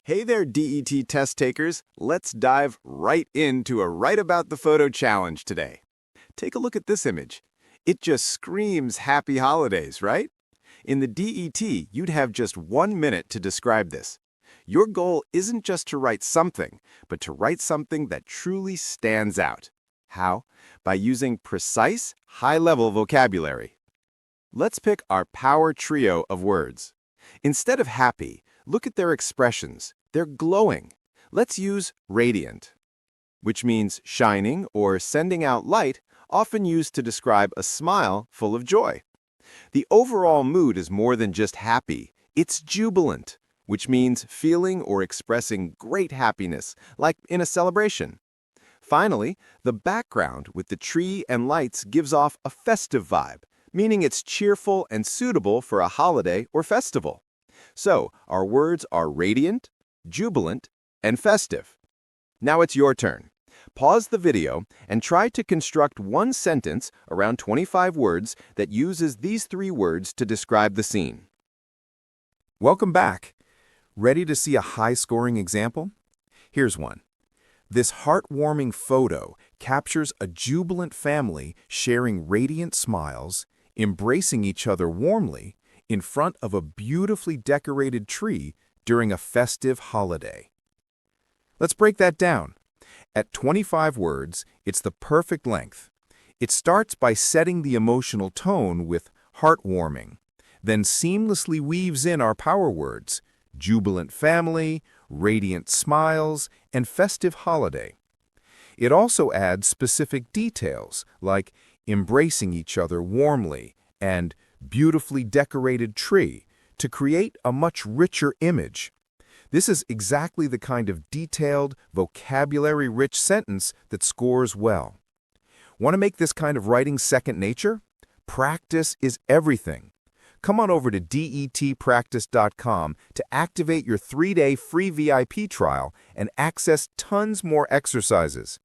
Hey there, DET test takers. Let's dive right into a Write About the Photo challenge today. Take a look at this image. It just screams happy holidays, right? In the DET, you'd have just 1 minute to describe this. Your goal isn't just to write something, but to write something that truly stands out. How? By using precise, high-level vocabulary. Let's pick our power trio of words. Instead of happy, look at their expressions. They're glowing. Let's use radiant, which means shining or sending out light, often used to describe a smile full of joy. The overall mood is more than just happy. It's jubilant, which means feeling or expressing great happiness, like in a celebration. Finally, the background with the tree and lights gives off a festive vibe, meaning it's cheerful and suitable for a holiday or festival. So, our words are radiant, jubilant, and festive. Now it's your turn. Pause the video and try to construct one sentence around 25 words that uses these 3 words to describe the scene. Welcome back. Ready to see a high-scoring example? Here's one. This heartwarming photo captures a jubilant family sharing radiant smiles, embracing each other warmly, in front of a beautifully decorated tree during a festive holiday. Let's break that down. At 25 words, it's the perfect length. It starts by setting the emotional tone with heartwarming, then seamlessly weaves in our power words, jubilant family, radiant smiles, and festive holiday. It also adds specific details like embracing each other warmly and beautifully decorated tree to create a much richer image. This is exactly the kind of detailed, vocabulary-rich sentence that scores well. Want to make this kind of writing second nature? Practice is everything. Come on over to detpractice.com to activate your 3-day free VIP trial and access tons more exercises.